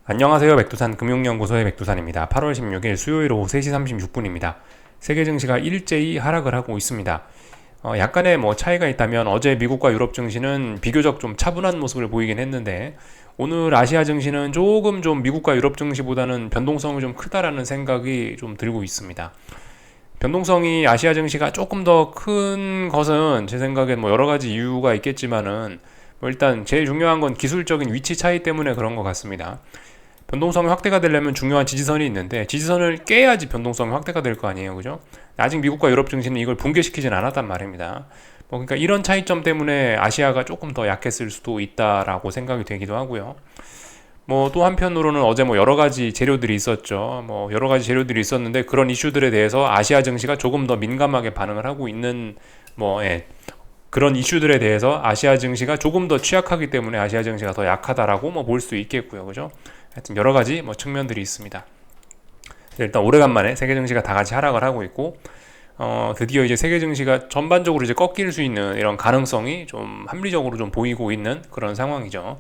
안녕하세요. 백두산 금융연구소의 백두산입니다. 8월 16일 수요일 오후 3시 36분입니다. 세계 증시가 일제히 하락을 하고 있습니다. 약간의 차이가 있다면 어제 미국과 유럽 증시는 비교적 좀 차분한 모습을 보이긴 했는데 오늘 아시아 증시는 조금 좀 미국과 유럽 증시보다는 변동성이 좀 크다라는 생각이 좀 들고 있습니다. 변동성이 아시아 증시가 조금 더 큰 것은 제 생각엔 여러 가지 이유가 있겠지만은 일단 제일 중요한 건 기술적인 위치 차이 때문에 그런 것 같습니다. 변동성이 확대가 되려면 중요한 지지선이 있는데 지지선을 깨야지 변동성이 확대가 될 거 아니에요, 그죠? 아직 미국과 유럽 증시는 이걸 붕괴시키진 않았단 말입니다. 그러니까 이런 차이점 때문에 아시아가 조금 더 약했을 수도 있다라고 생각이 되기도 하고요. 또 한편으로는 어제 여러 가지 재료들이 있었죠. 여러 가지 재료들이 있었는데 그런 이슈들에 대해서 아시아 증시가 조금 더 민감하게 반응을 하고 있는 그런 이슈들에 대해서 아시아 증시가 조금 더 취약하기 때문에 아시아 증시가 더 약하다라고 볼 수 있겠고요, 그죠? 하여튼 여러 가지 측면들이 있습니다. 일단 오래간만에 세계 증시가 다 같이 하락을 하고 있고 드디어 이제 세계 증시가 전반적으로 이제 꺾일 수 있는 이런 가능성이 좀 합리적으로 좀 보이고 있는 그런 상황이죠.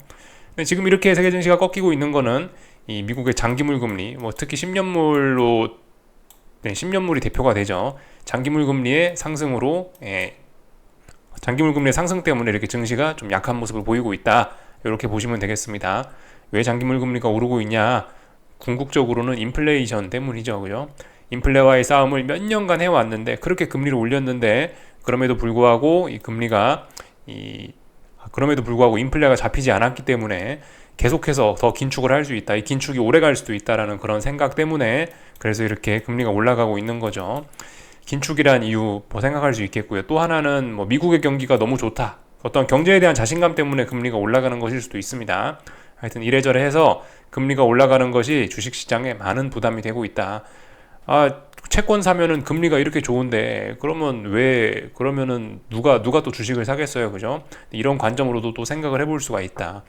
근데 지금 이렇게 세계 증시가 꺾이고 있는 거는 이 미국의 장기물 금리, 특히 10년물로 10년물이 대표가 되죠. 장기물 금리의 상승으로 장기물 금리의 상승 때문에 이렇게 증시가 좀 약한 모습을 보이고 있다. 이렇게 보시면 되겠습니다. 왜 장기물 금리가 오르고 있냐? 궁극적으로는 인플레이션 때문이죠, 그죠? 인플레와의 싸움을 몇 년간 해왔는데 그렇게 금리를 올렸는데 그럼에도 불구하고 그럼에도 불구하고 인플레가 잡히지 않았기 때문에 계속해서 더 긴축을 할 수 있다. 이 긴축이 오래 갈 수도 있다라는 그런 생각 때문에 그래서 이렇게 금리가 올라가고 있는 거죠. 긴축이란 이유 생각할 수 있겠고요. 또 하나는 미국의 경기가 너무 좋다. 어떤 경제에 대한 자신감 때문에 금리가 올라가는 것일 수도 있습니다. 하여튼 이래저래 해서 금리가 올라가는 것이 주식시장에 많은 부담이 되고 있다. 채권 사면은 금리가 이렇게 좋은데 그러면은 누가 또 주식을 사겠어요, 그죠? 이런 관점으로도 또 생각을 해볼 수가 있다.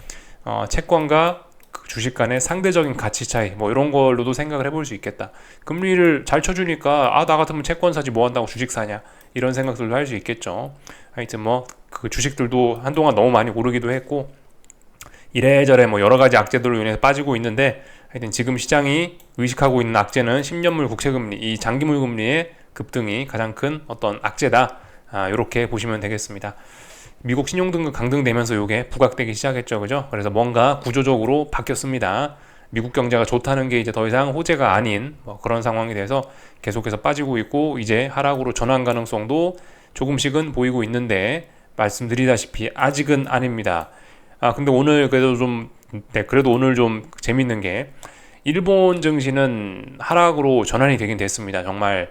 채권과 주식 간의 상대적인 가치 차이 이런 걸로도 생각을 해볼 수 있겠다. 금리를 잘 쳐주니까 나 같으면 채권 사지 뭐 한다고 주식 사냐 이런 생각들도 할 수 있겠죠. 하여튼 그 주식들도 한동안 너무 많이 오르기도 했고 이래저래 여러 가지 악재들로 인해서 빠지고 있는데 하여튼 지금 시장이 의식하고 있는 악재는 10년물 국채금리, 이 장기물 금리의 급등이 가장 큰 어떤 악재다. 이렇게 보시면 되겠습니다. 미국 신용등급 강등되면서 이게 부각되기 시작했죠, 그죠? 그래서 뭔가 구조적으로 바뀌었습니다. 미국 경제가 좋다는 게 이제 더 이상 호재가 아닌 그런 상황이 돼서 계속해서 빠지고 있고 이제 하락으로 전환 가능성도 조금씩은 보이고 있는데 말씀드리다시피 아직은 아닙니다. 근데 오늘 그래도 오늘 좀 재밌는 게 일본 증시는 하락으로 전환이 되긴 됐습니다. 정말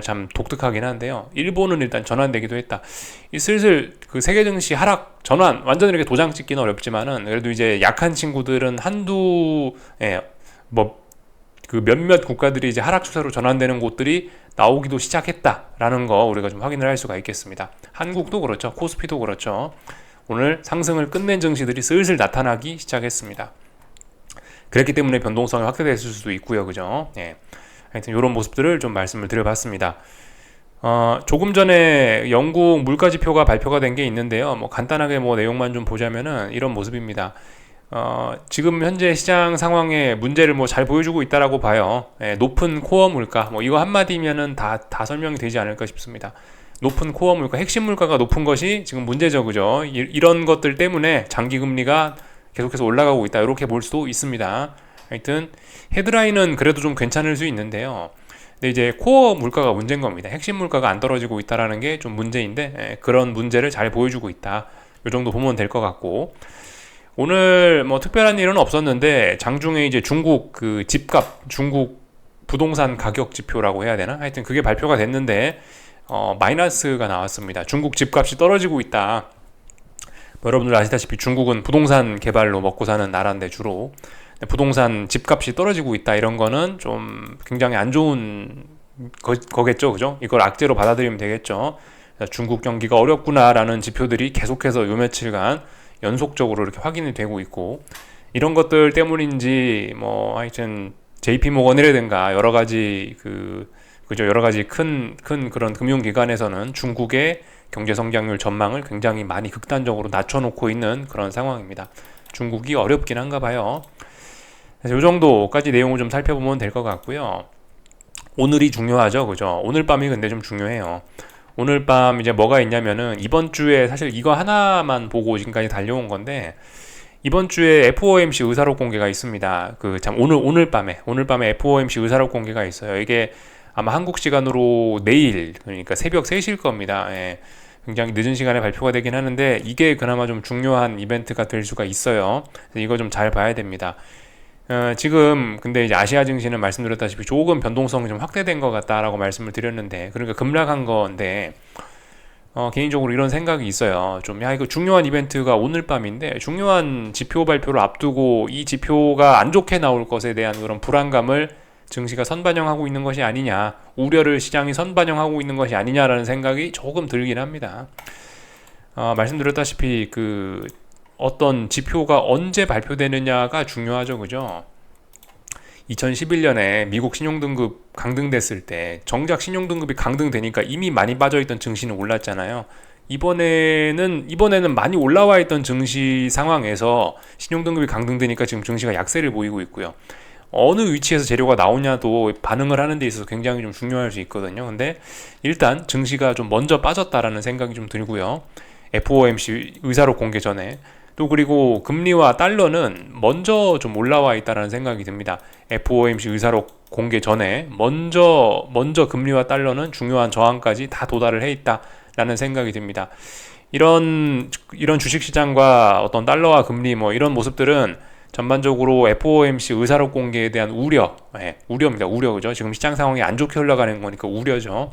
참 독특하긴 한데요. 일본은 일단 전환되기도 했다. 슬슬 그 세계 증시 하락 전환 완전 이렇게 도장 찍기는 어렵지만은 그래도 이제 약한 친구들은 그 몇몇 국가들이 이제 하락 추세로 전환되는 곳들이 나오기도 시작했다라는 거 우리가 좀 확인을 할 수가 있겠습니다. 한국도 그렇죠. 코스피도 그렇죠. 오늘 상승을 끝낸 증시들이 슬슬 나타나기 시작했습니다. 그랬기 때문에 변동성이 확대됐을 수도 있고요, 그죠? 하여튼 이런 모습들을 좀 말씀을 드려봤습니다. 조금 전에 영국 물가지표가 발표가 된 게 있는데요. 간단하게 내용만 좀 보자면은 이런 모습입니다. 지금 현재 시장 상황에 문제를 잘 보여주고 있다라고 봐요. 높은 코어 물가, 이거 한마디면은 다 설명이 되지 않을까 싶습니다. 높은 코어 물가, 핵심 물가가 높은 것이 지금 문제죠, 그죠? 이런 것들 때문에 장기 금리가 계속해서 올라가고 있다, 이렇게 볼 수도 있습니다. 하여튼 헤드라인은 그래도 좀 괜찮을 수 있는데요. 근데 이제 코어 물가가 문제인 겁니다. 핵심 물가가 안 떨어지고 있다라는 게 좀 문제인데 그런 문제를 잘 보여주고 있다. 이 정도 보면 될 것 같고 오늘 특별한 일은 없었는데 장중에 이제 중국 그 집값, 중국 부동산 가격 지표라고 해야 되나? 하여튼 그게 발표가 됐는데 마이너스가 나왔습니다. 중국 집값이 떨어지고 있다. 여러분들 아시다시피 중국은 부동산 개발로 먹고 사는 나라인데 주로 부동산 집값이 떨어지고 있다 이런 거는 좀 굉장히 안 좋은 거겠죠, 그죠? 이걸 악재로 받아들이면 되겠죠. 중국 경기가 어렵구나라는 지표들이 계속해서 요 며칠간 연속적으로 이렇게 확인이 되고 있고 이런 것들 때문인지 하여튼 JP 모건이라든가 여러 가지 여러 가지 큰 그런 금융기관에서는 중국의 경제 성장률 전망을 굉장히 많이 극단적으로 낮춰놓고 있는 그런 상황입니다. 중국이 어렵긴 한가 봐요. 그래서 이 정도까지 내용을 좀 살펴보면 될 것 같고요. 오늘이 중요하죠, 그죠? 오늘 밤이 근데 좀 중요해요. 오늘 밤 이제 뭐가 있냐면은 이번 주에 사실 이거 하나만 보고 지금까지 달려온 건데, 이번 주에 FOMC 의사록 공개가 있습니다. 오늘 밤에 FOMC 의사록 공개가 있어요. 이게 아마 한국 시간으로 내일, 그러니까 새벽 3시일 겁니다. 예. 굉장히 늦은 시간에 발표가 되긴 하는데 이게 그나마 좀 중요한 이벤트가 될 수가 있어요. 그래서 이거 좀 잘 봐야 됩니다. 지금 근데 이제 아시아 증시는 말씀드렸다시피 조금 변동성이 좀 확대된 것 같다라고 말씀을 드렸는데, 그러니까 급락한 건데, 개인적으로 이런 생각이 있어요. 이거 중요한 이벤트가 오늘 밤인데, 중요한 지표 발표를 앞두고 이 지표가 안 좋게 나올 것에 대한 그런 불안감을 증시가 선반영하고 있는 것이 아니냐, 우려를 시장이 선반영하고 있는 것이 아니냐라는 생각이 조금 들긴 합니다. 말씀드렸다시피 어떤 지표가 언제 발표되느냐가 중요하죠, 그죠? 2011년에 미국 신용등급 강등됐을 때 정작 신용등급이 강등되니까 이미 많이 빠져있던 증시는 올랐잖아요. 이번에는 많이 올라와 있던 증시 상황에서 신용등급이 강등되니까 지금 증시가 약세를 보이고 있고요. 어느 위치에서 재료가 나오냐도 반응을 하는 데 있어서 굉장히 좀 중요할 수 있거든요. 근데 일단 증시가 좀 먼저 빠졌다라는 생각이 좀 들고요. FOMC 의사록 공개 전에. 또 그리고 금리와 달러는 먼저 좀 올라와 있다라는 생각이 듭니다. FOMC 의사록 공개 전에 먼저 금리와 달러는 중요한 저항까지 다 도달을 해 있다라는 생각이 듭니다. 이런 주식시장과 어떤 달러와 금리 이런 모습들은 전반적으로 FOMC 의사록 공개에 대한 우려입니다. 우려, 그죠? 지금 시장 상황이 안 좋게 흘러가는 거니까 우려죠.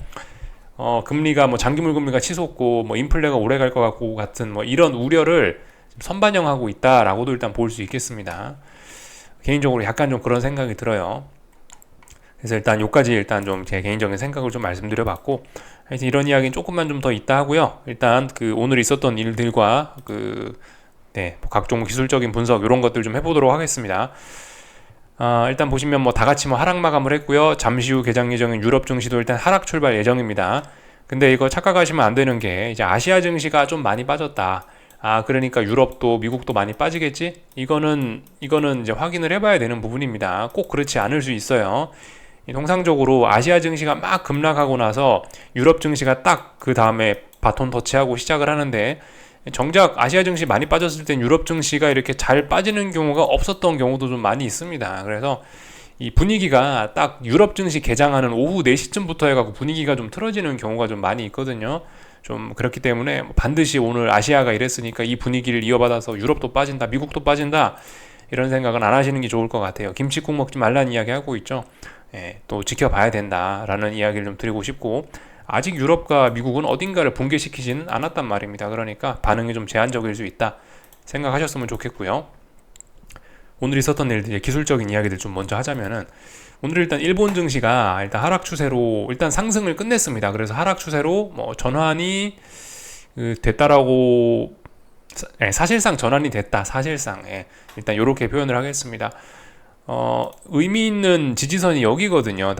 금리가 장기물 금리가 치솟고 인플레가 오래 갈 것 같고 같은 이런 우려를 선반영하고 있다라고도 일단 볼 수 있겠습니다. 개인적으로 약간 좀 그런 생각이 들어요. 그래서 일단 여기까지 좀 제 개인적인 생각을 좀 말씀드려봤고, 하여튼 이런 이야기는 조금만 좀 더 있다 하고요. 일단 오늘 있었던 일들과 각종 기술적인 분석 이런 것들 좀 해보도록 하겠습니다. 일단 보시면 다 같이 하락 마감을 했고요. 잠시 후 개장 예정인 유럽 증시도 일단 하락 출발 예정입니다. 근데 이거 착각하시면 안 되는 게 이제 아시아 증시가 좀 많이 빠졌다. 그러니까 유럽도 미국도 많이 빠지겠지? 이거는 이제 확인을 해봐야 되는 부분입니다. 꼭 그렇지 않을 수 있어요. 통상적으로 아시아 증시가 막 급락하고 나서 유럽 증시가 딱 그 다음에 바톤 터치하고 시작을 하는데, 정작 아시아 증시 많이 빠졌을 땐 유럽 증시가 이렇게 잘 빠지는 경우가 없었던 경우도 좀 많이 있습니다. 그래서 이 분위기가 딱 유럽 증시 개장하는 오후 4시쯤부터 해갖고 분위기가 좀 틀어지는 경우가 좀 많이 있거든요. 좀 그렇기 때문에 반드시 오늘 아시아가 이랬으니까 이 분위기를 이어받아서 유럽도 빠진다, 미국도 빠진다, 이런 생각은 안 하시는 게 좋을 것 같아요. 김치국 먹지 말라는 이야기 하고 있죠. 또 지켜봐야 된다라는 이야기를 좀 드리고 싶고, 아직 유럽과 미국은 어딘가를 붕괴시키지는 않았단 말입니다. 그러니까 반응이 좀 제한적일 수 있다 생각하셨으면 좋겠고요. 오늘 있었던 일들, 기술적인 이야기들 좀 먼저 하자면은, 오늘 일단 일본 증시가 일단 하락 추세로 일단 상승을 끝냈습니다. 그래서 하락 추세로 전환이 됐다라고, 사실상 전환이 됐다. 사실상 일단 이렇게 표현을 하겠습니다. 의미 있는 지지선이 여기거든요.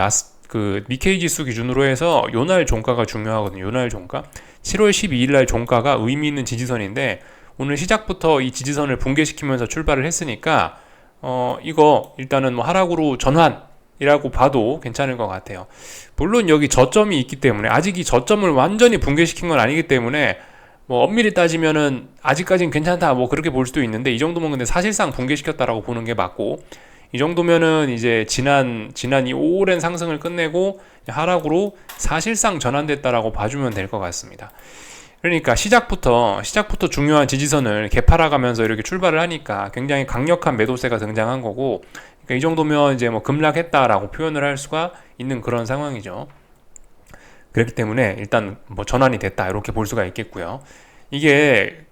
니케이 지수 기준으로 해서 요날 종가가 중요하거든요. 요날 종가 7월 12일 날 종가가 의미 있는 지지선인데, 오늘 시작부터 이 지지선을 붕괴시키면서 출발을 했으니까 이거 일단은 하락으로 전환이라고 봐도 괜찮을 것 같아요. 물론 여기 저점이 있기 때문에, 아직 이 저점을 완전히 붕괴시킨 건 아니기 때문에 엄밀히 따지면은 아직까지는 괜찮다 그렇게 볼 수도 있는데, 이 정도면 근데 사실상 붕괴시켰다라고 보는 게 맞고, 이 정도면은 이제 지난 이 오랜 상승을 끝내고 하락으로 사실상 전환됐다라고 봐주면 될 것 같습니다. 그러니까 시작부터 중요한 지지선을 개팔아가면서 이렇게 출발을 하니까 굉장히 강력한 매도세가 등장한 거고, 그러니까 이 정도면 이제 급락했다라고 표현을 할 수가 있는 그런 상황이죠. 그렇기 때문에 일단 전환이 됐다 이렇게 볼 수가 있겠고요. 이게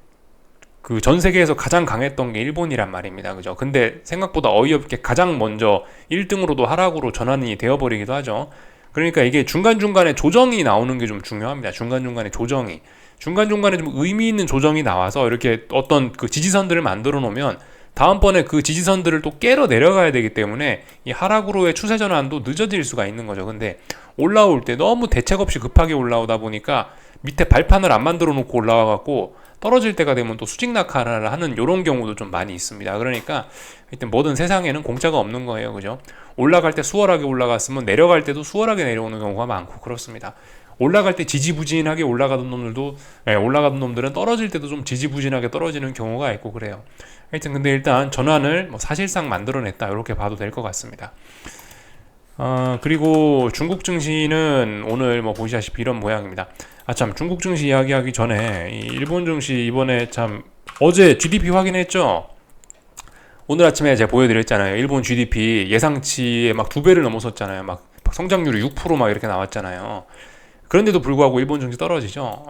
전 세계에서 가장 강했던 게 일본이란 말입니다. 그죠? 근데 생각보다 어이없게 가장 먼저 1등으로도 하락으로 전환이 되어버리기도 하죠. 그러니까 이게 중간중간에 조정이 나오는 게 좀 중요합니다. 중간중간에 조정이. 중간중간에 좀 의미 있는 조정이 나와서 이렇게 어떤 지지선들을 만들어 놓으면 다음번에 그 지지선들을 또 깨러 내려가야 되기 때문에 이 하락으로의 추세 전환도 늦어질 수가 있는 거죠. 근데 올라올 때 너무 대책 없이 급하게 올라오다 보니까 밑에 발판을 안 만들어 놓고 올라와갖고 떨어질 때가 되면 또 수직 낙하를 하는 이런 경우도 좀 많이 있습니다. 그러니까 하여튼 뭐든 세상에는 공짜가 없는 거예요. 그죠? 올라갈 때 수월하게 올라갔으면 내려갈 때도 수월하게 내려오는 경우가 많고 그렇습니다. 올라갈 때 지지부진하게 올라가던 놈들도 올라가던 놈들은 떨어질 때도 좀 지지부진하게 떨어지는 경우가 있고 그래요. 하여튼 근데 일단 전환을 뭐 사실상 만들어냈다 이렇게 봐도 될 것 같습니다. 그리고 중국 증시는 오늘 뭐 보시다시피 이런 모양입니다. 참 중국 증시 이야기하기 전에 이 일본 증시 이번에 참 어제 GDP 확인했죠? 오늘 아침에 제가 보여드렸잖아요. 일본 GDP 예상치에 막 2배를 넘어섰잖아요. 막 성장률이 6%막 이렇게 나왔잖아요. 그런데도 불구하고 일본 증시 떨어지죠.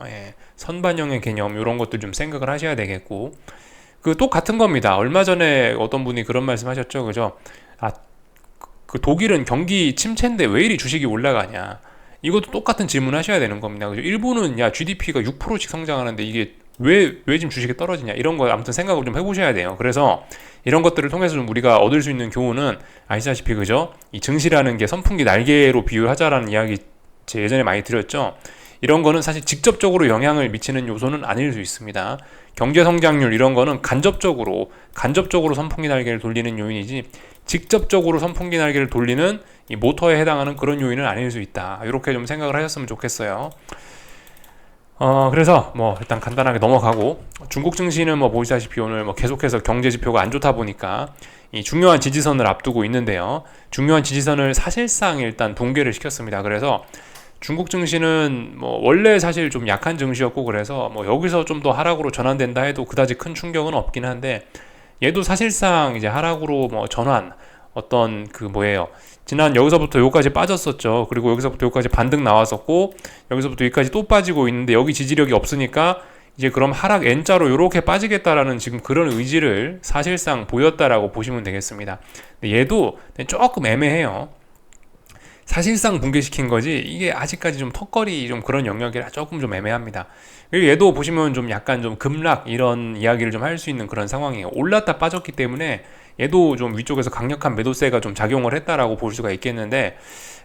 선반영의 개념 이런 것들 좀 생각을 하셔야 되겠고 그 똑같은 겁니다. 얼마 전에 어떤 분이 그런 말씀 하셨죠. 그죠? 그 독일은 경기 침체인데 왜 이리 주식이 올라가냐. 이것도 똑같은 질문 하셔야 되는 겁니다. 그죠? 일본은 야 GDP가 6%씩 성장하는데 이게 왜 지금 주식이 떨어지냐 이런 거 아무튼 생각을 좀 해보셔야 돼요. 그래서 이런 것들을 통해서 좀 우리가 얻을 수 있는 교훈은 아시다시피 그죠? 이 증시라는 게 선풍기 날개로 비유하자라는 이야기 제 예전에 많이 드렸죠. 이런 거는 사실 직접적으로 영향을 미치는 요소는 아닐 수 있습니다. 경제 성장률 이런 거는 간접적으로 선풍기 날개를 돌리는 요인이지 직접적으로 선풍기 날개를 돌리는 이 모터에 해당하는 그런 요인은 아닐 수 있다. 이렇게 좀 생각을 하셨으면 좋겠어요. 그래서 뭐 일단 간단하게 넘어가고 중국 증시는 뭐 보시다시피 오늘 뭐 계속해서 경제 지표가 안 좋다 보니까 이 중요한 지지선을 앞두고 있는데요. 중요한 지지선을 사실상 일단 붕괴를 시켰습니다. 그래서 중국 증시는 뭐 원래 사실 좀 약한 증시였고 그래서 뭐 여기서 좀 더 하락으로 전환된다 해도 그다지 큰 충격은 없긴 한데 얘도 사실상 이제 하락으로 뭐 전환 어떤 그 뭐예요. 지난 여기서부터 여기까지 빠졌었죠. 그리고 여기서부터 여기까지 반등 나왔었고 여기서부터 여기까지 또 빠지고 있는데 여기 지지력이 없으니까 이제 그럼 하락 N자로 이렇게 빠지겠다라는 지금 그런 의지를 사실상 보였다라고 보시면 되겠습니다. 근데 얘도 조금 애매해요. 사실상 붕괴시킨 거지 이게 아직까지 좀 턱걸이 좀 그런 영역이라 조금 좀 애매합니다. 그리고 얘도 보시면 좀 약간 좀 급락 이런 이야기를 좀 할 수 있는 그런 상황이에요. 올랐다 빠졌기 때문에 얘도 좀 위쪽에서 강력한 매도세가 좀 작용을 했다라고 볼 수가 있겠는데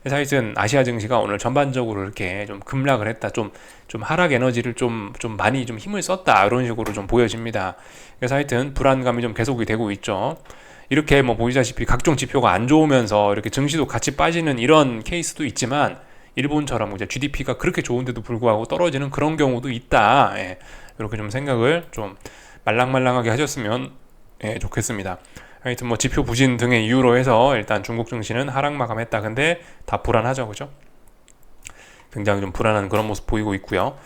하여튼 아시아 증시가 오늘 전반적으로 이렇게 좀 급락을 했다. 좀 하락 에너지를 좀 많이 좀 힘을 썼다. 이런 식으로 좀 보여집니다. 그래서 하여튼 불안감이 좀 계속이 되고 있죠. 이렇게 뭐 보시다시피 각종 지표가 안 좋으면서 이렇게 증시도 같이 빠지는 이런 케이스도 있지만 일본처럼 이제 GDP가 그렇게 좋은데도 불구하고 떨어지는 그런 경우도 있다. 이렇게 좀 생각을 좀 말랑말랑하게 하셨으면 좋겠습니다. 하여튼 뭐 지표 부진 등의 이유로 해서 일단 중국 증시는 하락 마감했다. 근데 다 불안하죠, 그죠? 굉장히 좀 불안한 그런 모습 보이고 있고요.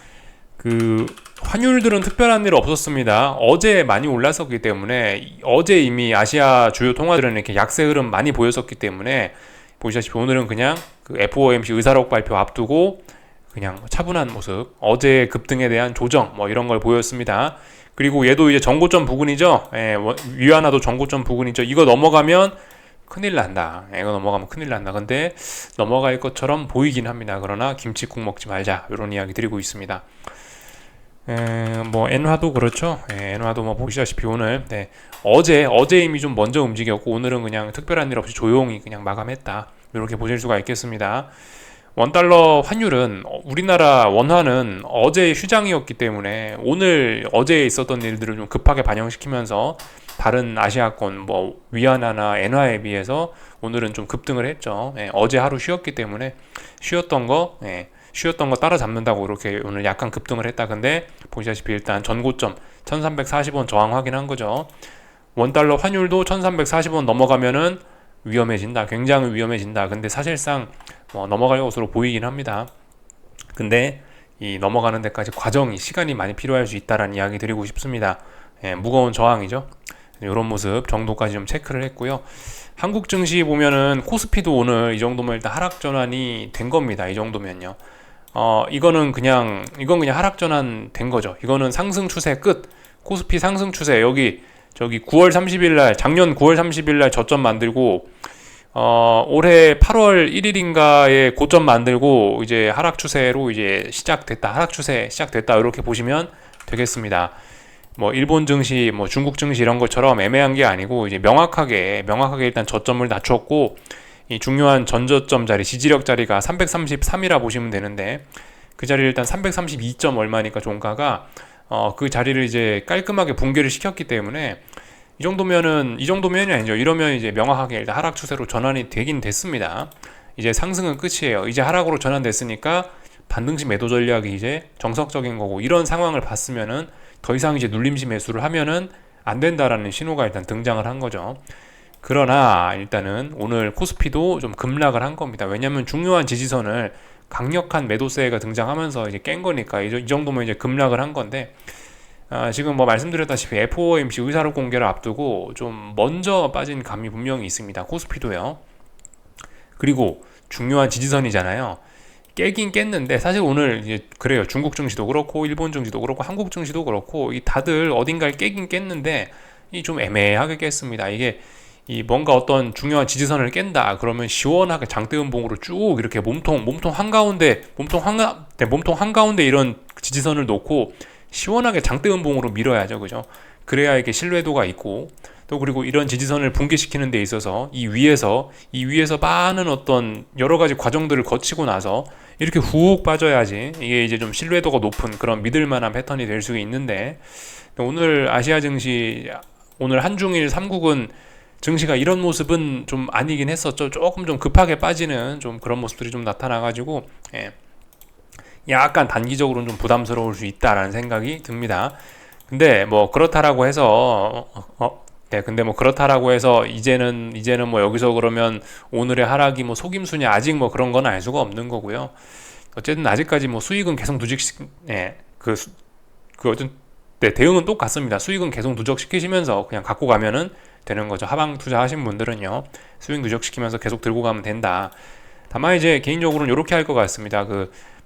그 환율들은 특별한 일 없었습니다. 어제 많이 올랐었기 때문에 어제 이미 아시아 주요 통화들은 이렇게 약세 흐름 많이 보였었기 때문에 보시다시피 오늘은 그냥 그 FOMC 의사록 발표 앞두고 그냥 차분한 모습, 어제 급등에 대한 조정 뭐 이런 걸 보였습니다. 그리고 얘도 이제 전고점 부근이죠. 위안화도 전고점 부근이죠. 이거 넘어가면 큰일 난다. 이거 넘어가면 큰일 난다. 근데 넘어갈 것처럼 보이긴 합니다. 그러나 김치국 먹지 말자. 이런 이야기 드리고 있습니다. 뭐 엔화도 그렇죠. 엔화도 뭐 보시다시피 오늘 어제 이미 좀 먼저 움직였고 오늘은 그냥 특별한 일 없이 조용히 그냥 마감했다. 이렇게 보실 수가 있겠습니다. 원달러 환율은 우리나라 원화는 어제 휴장이었기 때문에 오늘 어제 있었던 일들을 좀 급하게 반영시키면서 다른 아시아권 뭐 위안화나 엔화에 비해서 오늘은 좀 급등을 했죠. 어제 하루 쉬었기 때문에 쉬었던 거 따라잡는다고 이렇게 오늘 약간 급등을 했다. 근데 보시다시피 일단 전고점 1340원 저항 확인한 거죠. 원달러 환율도 1340원 넘어가면은 위험해진다. 굉장히 위험해진다. 근데 사실상 넘어갈 것으로 보이긴 합니다. 근데 이 넘어가는 데까지 과정이 시간이 많이 필요할 수 있다라는 이야기 드리고 싶습니다. 무거운 저항이죠. 이런 모습 정도까지 좀 체크를 했고요. 한국 증시 보면은 코스피도 오늘 이 정도면 일단 하락 전환이 된 겁니다. 이 정도면요. 이건 그냥 하락 전환 된 거죠. 이거는 상승 추세 끝. 코스피 상승 추세 저기 9월 30일 날 작년 9월 30일 날 저점 만들고 올해 8월 1일인가에 고점 만들고 이제 하락 추세로 이제 하락 추세 시작됐다. 이렇게 보시면 되겠습니다. 뭐 일본 증시, 뭐 중국 증시 이런 것처럼 애매한 게 아니고 이제 명확하게 일단 저점을 낮췄고 이 중요한 전저점 자리, 지지력 자리가 333이라 보시면 되는데 그 자리를 일단 332점 얼마니까 종가가 그 자리를 이제 깔끔하게 붕괴를 시켰기 때문에 이 정도면이 아니죠. 이러면 이제 명확하게 일단 하락 추세로 전환이 되긴 됐습니다. 이제 상승은 끝이에요. 이제 하락으로 전환됐으니까 반등시 매도 전략이 이제 정석적인 거고, 이런 상황을 봤으면은 더 이상 이제 눌림시 매수를 하면은 안 된다라는 신호가 일단 등장을 한 거죠. 그러나 일단은 오늘 코스피도 좀 급락을 한 겁니다. 왜냐하면 중요한 지지선을 강력한 매도세가 등장하면서 이제 깬 거니까 이 정도면 이제 급락을 한 건데, 지금 뭐 말씀드렸다시피 FOMC 의사록 공개를 앞두고 좀 먼저 빠진 감이 분명히 있습니다. 코스피도요. 그리고 중요한 지지선이잖아요. 깨긴 깼는데 사실 오늘 이제 그래요. 중국 증시도 그렇고 일본 증시도 그렇고 한국 증시도 그렇고 이 다들 어딘가에 깨긴 깼는데 이 좀 애매하게 깼습니다. 이게 이 뭔가 어떤 중요한 지지선을 깬다 그러면 시원하게 장대음봉으로 쭉 이렇게 몸통 한가운데 이런 지지선을 놓고 시원하게 장대음봉으로 밀어야죠. 그죠? 그래야 이게 신뢰도가 있고, 또 그리고 이런 지지선을 붕괴시키는 데 있어서 이 위에서 많은 어떤 여러 가지 과정들을 거치고 나서 이렇게 훅 빠져야지 이게 이제 좀 신뢰도가 높은 그런 믿을 만한 패턴이 될 수 있는데, 오늘 아시아 증시, 오늘 한중일 3국은 증시가 이런 모습은 좀 아니긴 했었죠. 조금 좀 급하게 빠지는 좀 그런 모습들이 좀 나타나가지고, 약간 단기적으로는 좀 부담스러울 수 있다라는 생각이 듭니다. 근데 뭐 그렇다라고 해서 이제는 뭐 여기서 그러면 오늘의 하락이 뭐 속임수냐, 아직 뭐 그런 건 알 수가 없는 거고요. 어쨌든 아직까지 뭐 수익은 계속 대응은 똑같습니다. 수익은 계속 누적시키시면서 그냥 갖고 가면은 되는 거죠. 하방 투자하신 분들은요, 수익 누적시키면서 계속 들고 가면 된다. 다만 이제 개인적으로는 이렇게 할 것 같습니다.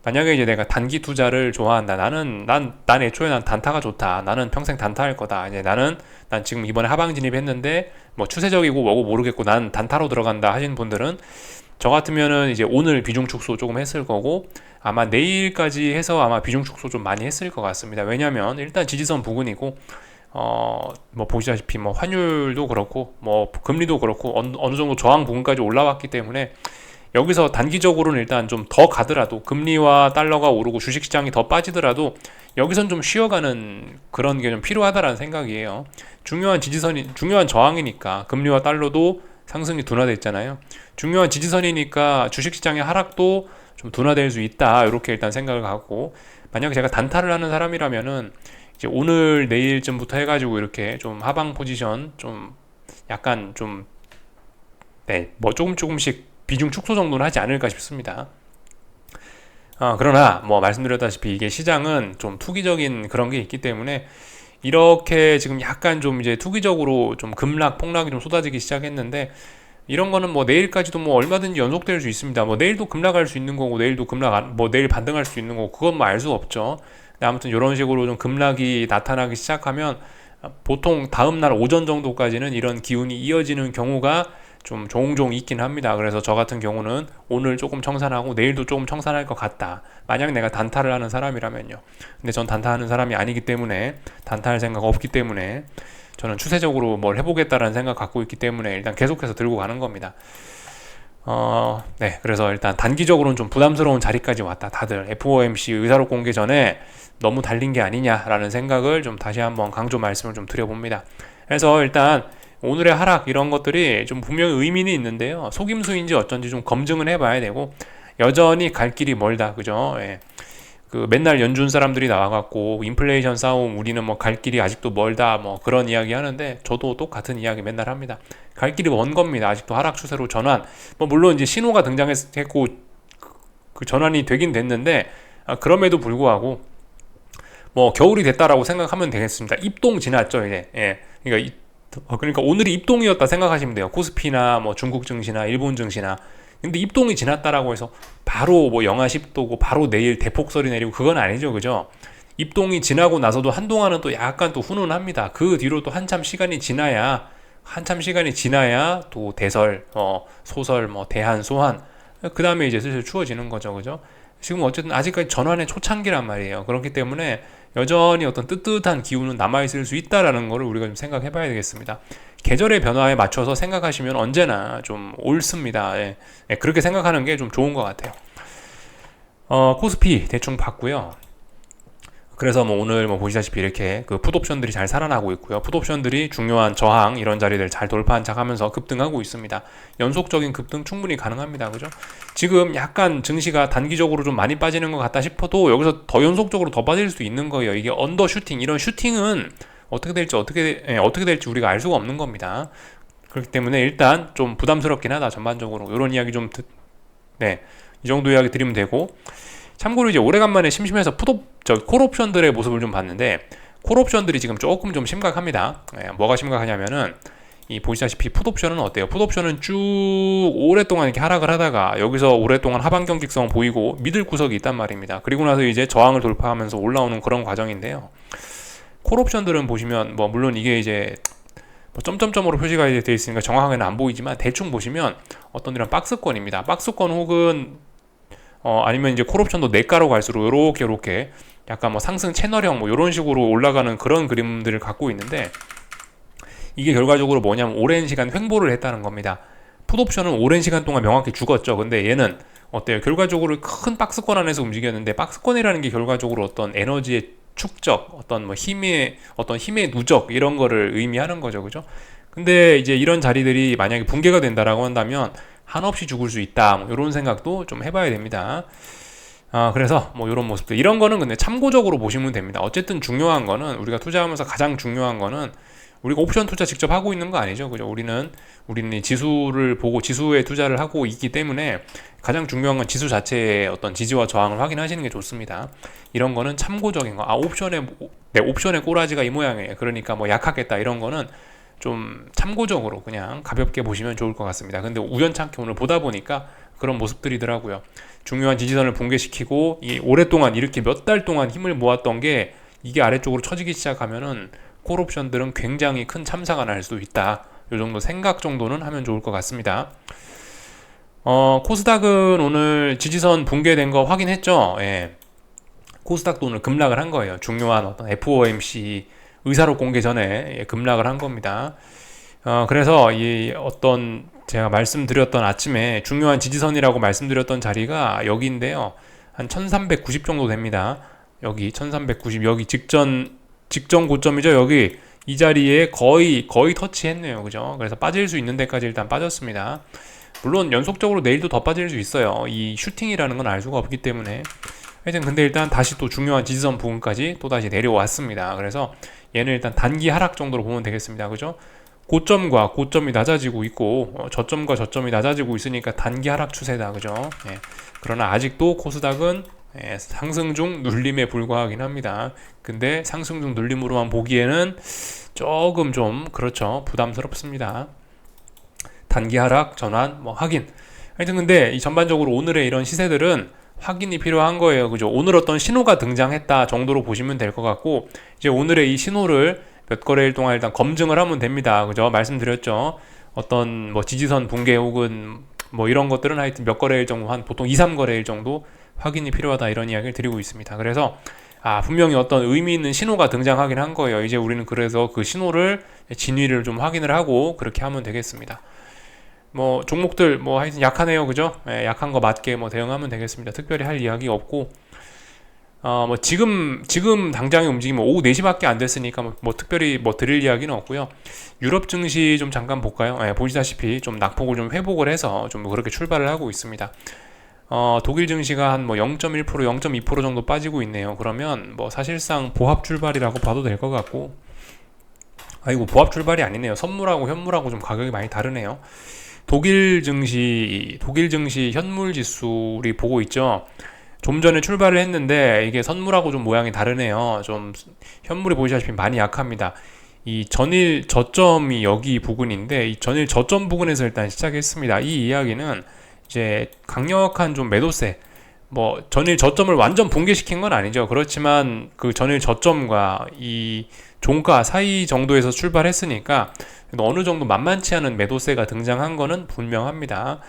만약에 이제 내가 단기 투자를 좋아한다. 난 애초에 난 단타가 좋다. 나는 평생 단타할 거다. 이제 난 지금 이번에 하방 진입했는데 뭐 추세적이고 뭐고 모르겠고 난 단타로 들어간다 하신 분들은, 저 같으면은 이제 오늘 비중 축소 조금 했을 거고, 아마 내일까지 해서 아마 비중 축소 좀 많이 했을 것 같습니다. 왜냐면 일단 지지선 부근이고, 뭐 보시다시피 뭐 환율도 그렇고 뭐 금리도 그렇고 어느 정도 저항 부근까지 올라왔기 때문에 여기서 단기적으로는 일단 좀 더 가더라도, 금리와 달러가 오르고 주식시장이 더 빠지더라도 여기선 좀 쉬어가는 그런 게 좀 필요하다라는 생각이에요. 중요한 저항이니까 금리와 달러도 상승이 둔화됐잖아요. 중요한 지지선이니까 주식시장의 하락도 좀 둔화될 수 있다, 이렇게 일단 생각을 하고, 만약에 제가 단타를 하는 사람이라면은 이제 오늘 내일쯤부터 해가지고 이렇게 좀 하방 포지션 좀 약간 좀 뭐 조금씩 비중 축소 정도는 하지 않을까 싶습니다. 그러나 뭐 말씀드렸다시피 이게 시장은 좀 투기적인 그런 게 있기 때문에 이렇게 지금 약간 좀 이제 투기적으로 좀 폭락이 좀 쏟아지기 시작했는데, 이런 거는 뭐 내일까지도 뭐 얼마든지 연속될 수 있습니다. 뭐 내일도 급락할 수 있는 거고, 내일 반등할 수 있는 거고, 그건 뭐 알 수 없죠. 근데 아무튼 이런 식으로 좀 급락이 나타나기 시작하면 보통 다음날 오전 정도까지는 이런 기운이 이어지는 경우가 좀 종종 있긴 합니다. 그래서 저 같은 경우는 오늘 조금 청산하고 내일도 조금 청산할 것 같다, 만약 내가 단타를 하는 사람이라면요. 근데 전 단타하는 사람이 아니기 때문에, 단타할 생각 없기 때문에, 저는 추세적으로 뭘 해보겠다라는 생각 갖고 있기 때문에 일단 계속해서 들고 가는 겁니다. 그래서 일단 단기적으로는 좀 부담스러운 자리까지 왔다. 다들 FOMC 의사록 공개 전에 너무 달린 게 아니냐라는 생각을 좀 다시 한번 강조 말씀을 좀 드려봅니다. 그래서 일단 오늘의 하락 이런 것들이 좀 분명히 의미는 있는데요, 속임수인지 어쩐지 좀 검증은 해봐야 되고, 여전히 갈 길이 멀다, 그죠? 맨날 연준 사람들이 나와갖고 인플레이션 싸움, 우리는 뭐 갈 길이 아직도 멀다, 뭐 그런 이야기 하는데, 저도 똑같은 이야기 맨날 합니다. 갈 길이 먼 겁니다. 아직도 하락 추세로 전환, 뭐 물론 이제 신호가 등장했고 그 전환이 되긴 됐는데, 그럼에도 불구하고 뭐 겨울이 됐다라고 생각하면 되겠습니다. 입동 지났죠 이제. 그러니까 오늘이 입동이었다 생각하시면 돼요. 코스피나 뭐 중국 증시나 일본 증시나. 근데 입동이 지났다라고 해서 바로 뭐 영하 10도고 바로 내일 대폭설이 내리고 그건 아니죠, 그죠? 입동이 지나고 나서도 한동안은 또 약간 또 훈훈합니다. 그 뒤로 또 한참 시간이 지나야 또 대설, 소설, 뭐 대한, 소환, 그 다음에 이제 슬슬 추워지는 거죠, 그죠? 지금 어쨌든 아직까지 전환의 초창기란 말이에요. 그렇기 때문에 여전히 어떤 뜨뜻한 기운은 남아있을 수 있다라는 거를 우리가 좀 생각해 봐야 되겠습니다. 계절의 변화에 맞춰서 생각하시면 언제나 좀 옳습니다. 그렇게 생각하는 게 좀 좋은 것 같아요. 코스피 대충 봤고요. 그래서 뭐 오늘 뭐 보시다시피 이렇게 그 풋옵션들이 잘 살아나고 있고요. 풋옵션들이 중요한 저항 이런 자리들 잘 돌파한 척하면서 급등하고 있습니다. 연속적인 급등 충분히 가능합니다. 그죠? 지금 약간 증시가 단기적으로 좀 많이 빠지는 것 같다 싶어도 여기서 더 연속적으로 더 빠질 수 있는 거예요. 이게 언더슈팅 이런 슈팅은 어떻게 될지 우리가 알 수가 없는 겁니다. 그렇기 때문에 일단 좀 부담스럽긴 하다 전반적으로 이런 이야기 좀 이 정도 이야기 드리면 되고, 참고로 이제 오래간만에 심심해서 콜옵션들의 모습을 좀 봤는데 콜옵션들이 지금 조금 좀 심각합니다. 뭐가 심각하냐면은 이 보시다시피 풋옵션은 어때요? 풋옵션은 쭉 오랫동안 이렇게 하락을 하다가 여기서 오랫동안 하방 경직성 보이고 미들 구석이 있단 말입니다. 그리고 나서 이제 저항을 돌파하면서 올라오는 그런 과정인데요. 콜옵션들은 보시면 뭐 물론 이게 이제 뭐 점점점으로 표시가 되어 있으니까 정확하게는 안 보이지만 대충 보시면 어떤 이런 박스권입니다. 박스권 혹은 아니면 이제 콜옵션도 내가로 갈수록 요렇게 약간 뭐 상승 채널형 뭐 이런 식으로 올라가는 그런 그림들을 갖고 있는데, 이게 결과적으로 뭐냐면 오랜 시간 횡보를 했다는 겁니다. 풋옵션은 오랜 시간 동안 명확히 죽었죠. 근데 얘는 어때요? 결과적으로 큰 박스권 안에서 움직였는데, 박스권이라는 게 결과적으로 어떤 에너지의 축적, 어떤 뭐 힘의 누적 이런 거를 의미하는 거죠. 그죠? 근데 이제 이런 자리들이 만약에 붕괴가 된다라고 한다면 한없이 죽을 수 있다. 뭐 이런 생각도 좀 해봐야 됩니다. 그래서 뭐 이런 모습들, 이런 거는 근데 참고적으로 보시면 됩니다. 어쨌든 중요한 거는, 우리가 투자하면서 가장 중요한 거는 우리가 옵션 투자 직접 하고 있는 거 아니죠. 그죠? 우리는 지수를 보고 지수에 투자를 하고 있기 때문에 가장 중요한 건 지수 자체의 어떤 지지와 저항을 확인하시는 게 좋습니다. 이런 거는 참고적인 거. 옵션의 꼬라지가 이 모양이에요. 그러니까 뭐 약하겠다 이런 거는 좀 참고적으로 그냥 가볍게 보시면 좋을 것 같습니다. 근데 우연찮게 오늘 보다 보니까 그런 모습들이더라고요. 중요한 지지선을 붕괴시키고 오랫동안 이렇게 몇 달 동안 힘을 모았던 게 이게 아래쪽으로 처지기 시작하면은 콜옵션들은 굉장히 큰 참사가 날 수도 있다. 이 정도 생각 정도는 하면 좋을 것 같습니다. 코스닥은 오늘 지지선 붕괴된 거 확인했죠? 예. 코스닥도 오늘 급락을 한 거예요. 중요한 어떤 FOMC 의사록 공개 전에 급락을 한 겁니다. 그래서 제가 말씀드렸던 아침에 중요한 지지선이라고 말씀드렸던 자리가 여기인데요. 한 1390 정도 됩니다. 여기 1390, 여기 직전 고점이죠. 여기 이 자리에 거의 터치했네요. 그죠? 그래서 빠질 수 있는 데까지 일단 빠졌습니다. 물론 연속적으로 내일도 더 빠질 수 있어요. 이 슈팅이라는 건 알 수가 없기 때문에. 하여튼 근데 일단 다시 또 중요한 지지선 부분까지 또 다시 내려왔습니다. 그래서 얘는 일단 단기 하락 정도로 보면 되겠습니다. 그죠? 고점과 고점이 낮아지고 있고 저점과 저점이 낮아지고 있으니까 단기 하락 추세다. 그죠? 예. 그러나 아직도 코스닥은 상승 중 눌림에 불과하긴 합니다. 근데 상승 중 눌림으로만 보기에는 조금 좀 그렇죠. 부담스럽습니다. 단기 하락 전환 확인. 하여튼 근데 이 전반적으로 오늘의 이런 시세들은 확인이 필요한 거예요. 그죠? 오늘 어떤 신호가 등장했다 정도로 보시면 될 것 같고, 이제 오늘의 이 신호를 몇 거래일 동안 일단 검증을 하면 됩니다. 그죠? 말씀드렸죠. 어떤 지지선 붕괴 혹은 이런 것들은 하여튼 몇 거래일 정도, 한 보통 2, 3거래일 정도 확인이 필요하다 이런 이야기를 드리고 있습니다. 그래서 분명히 어떤 의미 있는 신호가 등장하긴 한 거예요. 이제 우리는 그래서 그 신호를 진위를 좀 확인을 하고 그렇게 하면 되겠습니다. 종목들 하여튼 약하네요. 그죠? 약한 거 맞게 대응하면 되겠습니다. 특별히 할 이야기 없고, 지금 당장의 움직임 오후 4시밖에 안 됐으니까 특별히 드릴 이야기는 없고요. 유럽 증시 좀 잠깐 볼까요? 보시다시피 좀 낙폭을 좀 회복을 해서 좀 그렇게 출발을 하고 있습니다. 독일 증시가 한 0.1%, 0.2% 정도 빠지고 있네요. 그러면 사실상 보합 출발이라고 봐도 될 것 같고, 보합 출발이 아니네요. 선물하고 현물하고 좀 가격이 많이 다르네요. 독일 증시 현물 지수 우리 보고 있죠. 좀 전에 출발을 했는데 이게 선물하고 좀 모양이 다르네요. 좀 현물이 보시다시피 많이 약합니다. 이 전일 저점이 여기 부근인데, 이 전일 저점 부근에서 일단 시작했습니다. 이 이야기는 이제 강력한 좀 매도세, 전일 저점을 완전 붕괴시킨 건 아니죠. 그렇지만 그 전일 저점과 이 종가 사이 정도에서 출발했으니까 어느 정도 만만치 않은 매도세가 등장한 거는 분명합니다.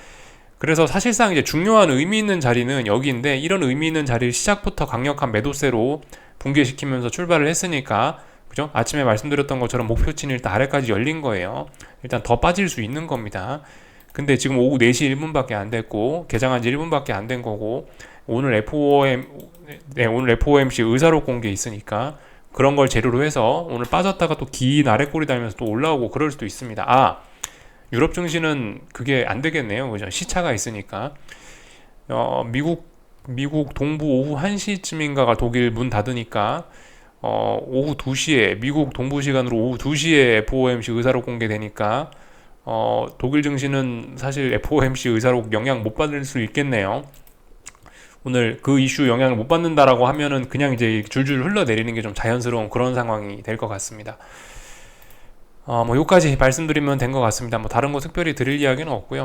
그래서 사실상 이제 중요한 의미 있는 자리는 여기인데, 이런 의미 있는 자리를 시작부터 강력한 매도세로 붕괴시키면서 출발을 했으니까, 그죠? 아침에 말씀드렸던 것처럼 목표치는 일단 아래까지 열린 거예요. 일단 더 빠질 수 있는 겁니다. 근데 지금 오후 4시 1분밖에 안 됐고 개장한 지 1분밖에 안 된 거고 오늘 오늘 FOMC 의사록 공개 있으니까 그런 걸 재료로 해서 오늘 빠졌다가 또 긴 아래꼬리 달면서 또 올라오고 그럴 수도 있습니다. 유럽 증시는 그게 안 되겠네요. 그죠? 시차가 있으니까. 미국 동부 오후 1시쯤인가가 독일 문 닫으니까 오후 2시에 미국 동부 시간으로 오후 2시에 FOMC 의사록 공개되니까 독일 증시는 사실 FOMC 의사록 영향 못 받을 수 있겠네요. 오늘 그 이슈 영향을 못 받는다라고 하면은 그냥 이제 줄줄 흘러내리는 게 좀 자연스러운 그런 상황이 될 것 같습니다. 요까지 말씀드리면 된 것 같습니다. 다른 거 특별히 드릴 이야기는 없고요.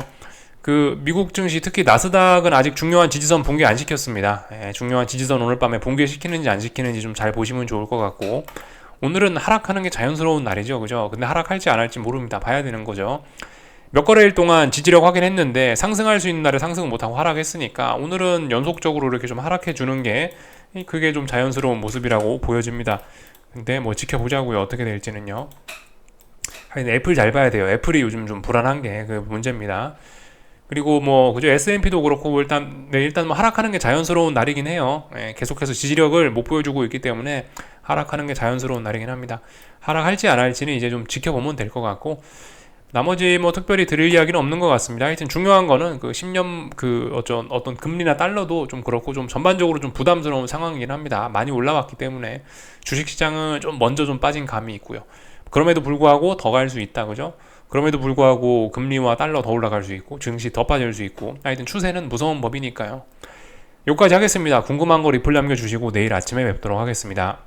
그 미국 증시 특히 나스닥은 아직 중요한 지지선 붕괴 안 시켰습니다. 중요한 지지선 오늘 밤에 붕괴시키는지 안 시키는지 좀 잘 보시면 좋을 것 같고 오늘은 하락하는 게 자연스러운 날이죠. 그죠? 근데 하락할지 안 할지 모릅니다. 봐야 되는 거죠. 몇 거래일 동안 지지력 확인했는데 상승할 수 있는 날에 상승을 못하고 하락했으니까 오늘은 연속적으로 이렇게 좀 하락해 주는 게 그게 좀 자연스러운 모습이라고 보여집니다. 근데 지켜보자고요. 어떻게 될지는요. 하여튼 애플 잘 봐야 돼요. 애플이 요즘 좀 불안한 게 그 문제입니다. 그리고 그죠? S&P도 그렇고 일단 하락하는 게 자연스러운 날이긴 해요. 계속해서 지지력을 못 보여주고 있기 때문에 하락하는 게 자연스러운 날이긴 합니다. 하락할지 안 할지는 이제 좀 지켜보면 될 것 같고 나머지 특별히 드릴 이야기는 없는 것 같습니다. 하여튼 중요한 거는 그 10년 어떤 금리나 달러도 좀 그렇고 좀 전반적으로 좀 부담스러운 상황이긴 합니다. 많이 올라왔기 때문에 주식시장은 좀 먼저 좀 빠진 감이 있고요. 그럼에도 불구하고 더 갈 수 있다, 그죠? 그럼에도 불구하고 금리와 달러 더 올라갈 수 있고 증시 더 빠질 수 있고 하여튼 추세는 무서운 법이니까요. 여기까지 하겠습니다. 궁금한 거 리플 남겨주시고 내일 아침에 뵙도록 하겠습니다.